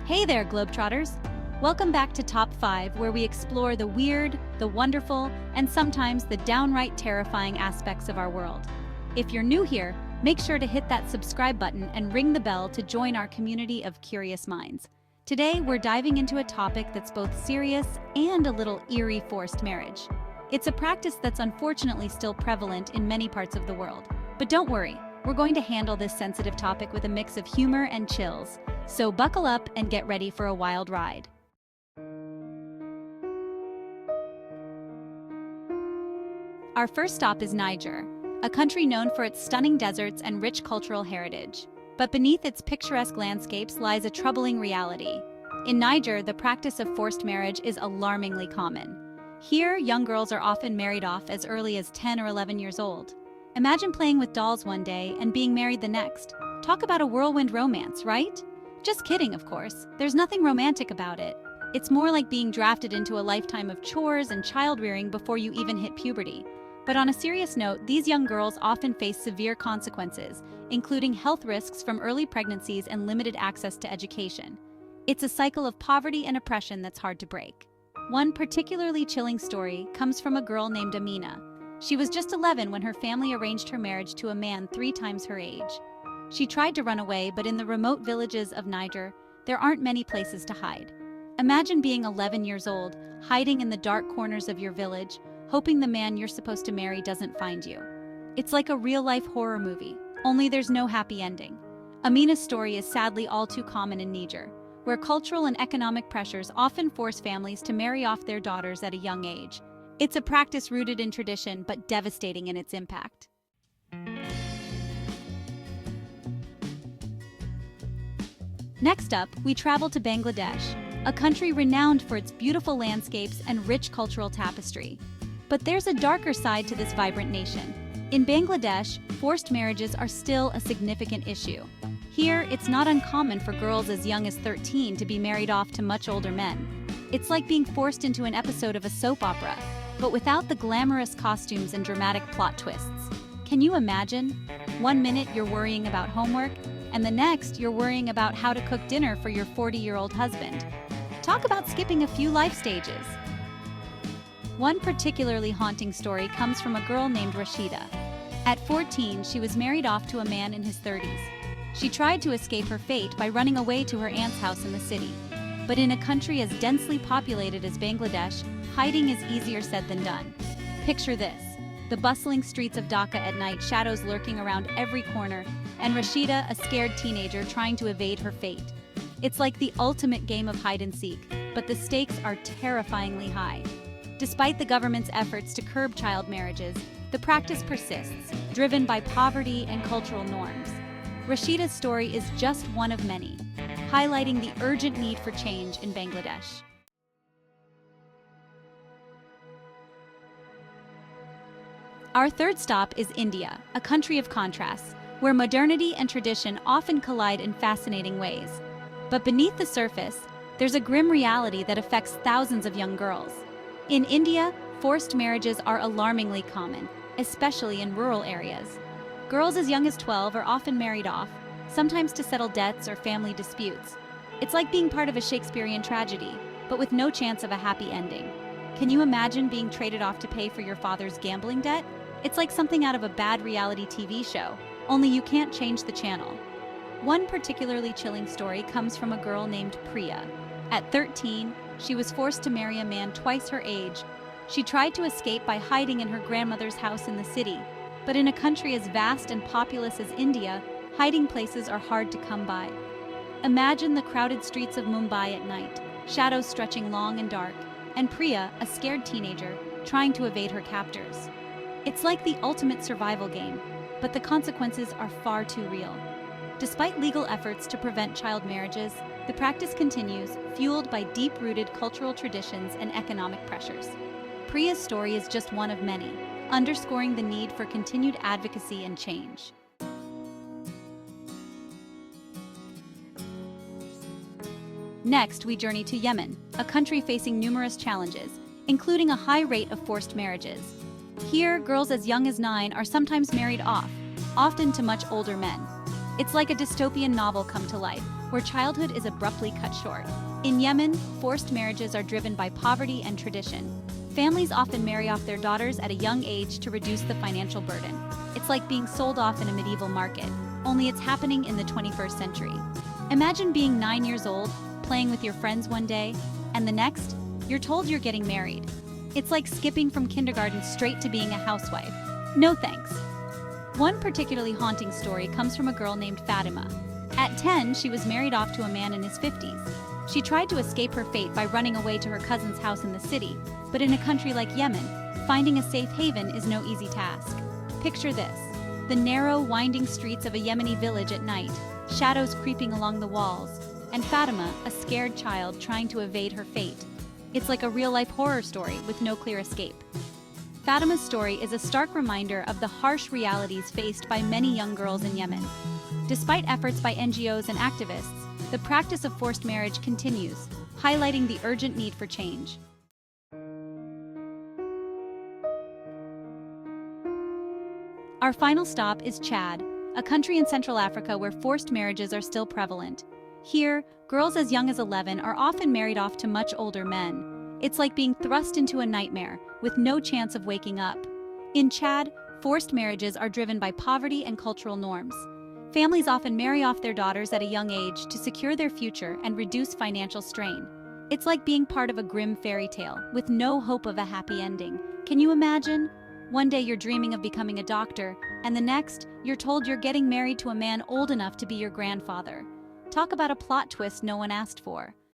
Hey there, Globetrotters! Welcome back to Top 5, where we explore the weird, the wonderful, and sometimes the downright terrifying aspects of our world. If you're new here, make sure to hit that subscribe button and ring the bell to join our community of curious minds. Today, we're diving into a topic that's both serious and a little eerie: forced marriage. It's a practice that's unfortunately still prevalent in many parts of the world. But don't worry, we're going to handle this sensitive topic with a mix of humor and chills. So buckle up and get ready for a wild ride. Our first stop is Niger, a country known for its stunning deserts and rich cultural heritage. But beneath its picturesque landscapes lies a troubling reality. In Niger, the practice of forced marriage is alarmingly common. Here, young girls are often married off as early as 10 or 11 years old. Imagine playing with dolls one day and being married the next. Talk about a whirlwind romance, right? Just kidding, of course. There's nothing romantic about it. It's more like being drafted into a lifetime of chores and child-rearing before you even hit puberty. But on a serious note, these young girls often face severe consequences, including health risks from early pregnancies and limited access to education. It's a cycle of poverty and oppression that's hard to break. One particularly chilling story comes from a girl named Amina. She was just 11 when her family arranged her marriage to a man 3 times her age. She tried to run away, but in the remote villages of Niger, there aren't many places to hide. Imagine being 11 years old, hiding in the dark corners of your village, hoping the man you're supposed to marry doesn't find you. It's like a real-life horror movie, only there's no happy ending. Amina's story is sadly all too common in Niger, where cultural and economic pressures often force families to marry off their daughters at a young age. It's a practice rooted in tradition, but devastating in its impact. Next up, we travel to Bangladesh, a country renowned for its beautiful landscapes and rich cultural tapestry. But there's a darker side to this vibrant nation. In Bangladesh, forced marriages are still a significant issue. Here, it's not uncommon for girls as young as 13 to be married off to much older men. It's like being forced into an episode of a soap opera, but without the glamorous costumes and dramatic plot twists. Can you imagine? One minute you're worrying about homework, and the next you're worrying about how to cook dinner for your 40-year-old husband. Talk about skipping a few life stages. One particularly haunting story comes from a girl named Rashida. At 14, she was married off to a man in his 30s. She tried to escape her fate by running away to her aunt's house in the city. But in a country as densely populated as Bangladesh, hiding is easier said than done. Picture this: the bustling streets of Dhaka at night, shadows lurking around every corner, and Rashida, a scared teenager trying to evade her fate. It's like the ultimate game of hide and seek, but the stakes are terrifyingly high. Despite the government's efforts to curb child marriages, the practice persists, driven by poverty and cultural norms. Rashida's story is just one of many, highlighting the urgent need for change in Bangladesh. Our third stop is India, a country of contrasts, where modernity and tradition often collide in fascinating ways. But beneath the surface, there's a grim reality that affects thousands of young girls. In India, forced marriages are alarmingly common, especially in rural areas. Girls as young as 12 are often married off, sometimes to settle debts or family disputes. It's like being part of a Shakespearean tragedy, but with no chance of a happy ending. Can you imagine being traded off to pay for your father's gambling debt? It's like something out of a bad reality TV show, only you can't change the channel. One particularly chilling story comes from a girl named Priya. At 13, she was forced to marry a man twice her age. She tried to escape by hiding in her grandmother's house in the city. But in a country as vast and populous as India, hiding places are hard to come by. Imagine the crowded streets of Mumbai at night, shadows stretching long and dark, and Priya, a scared teenager, trying to evade her captors. It's like the ultimate survival game, but the consequences are far too real. Despite legal efforts to prevent child marriages, the practice continues, fueled by deep-rooted cultural traditions and economic pressures. Priya's story is just one of many, underscoring the need for continued advocacy and change. Next, we journey to Yemen, a country facing numerous challenges, including a high rate of forced marriages. Here, girls as young as 9 are sometimes married off, often to much older men. It's like a dystopian novel come to life, where childhood is abruptly cut short. In Yemen, forced marriages are driven by poverty and tradition. Families often marry off their daughters at a young age to reduce the financial burden. It's like being sold off in a medieval market, only it's happening in the 21st century. Imagine being 9 years old, playing with your friends one day, and the next, you're told you're getting married. It's like skipping from kindergarten straight to being a housewife. No thanks. One particularly haunting story comes from a girl named Fatima. At 10, she was married off to a man in his 50s. She tried to escape her fate by running away to her cousin's house in the city, but in a country like Yemen, finding a safe haven is no easy task. Picture this: the narrow, winding streets of a Yemeni village at night, shadows creeping along the walls, and Fatima, a scared child trying to evade her fate. It's like a real-life horror story with no clear escape. Fatima's story is a stark reminder of the harsh realities faced by many young girls in Yemen. Despite efforts by NGOs and activists, the practice of forced marriage continues, highlighting the urgent need for change. Our final stop is Chad, a country in Central Africa where forced marriages are still prevalent. Here, girls as young as 11 are often married off to much older men. It's like being thrust into a nightmare, with no chance of waking up. In Chad, forced marriages are driven by poverty and cultural norms. Families often marry off their daughters at a young age to secure their future and reduce financial strain. It's like being part of a grim fairy tale, with no hope of a happy ending. Can you imagine? One day you're dreaming of becoming a doctor, and the next, you're told you're getting married to a man old enough to be your grandfather. Talk about a plot twist no one asked for.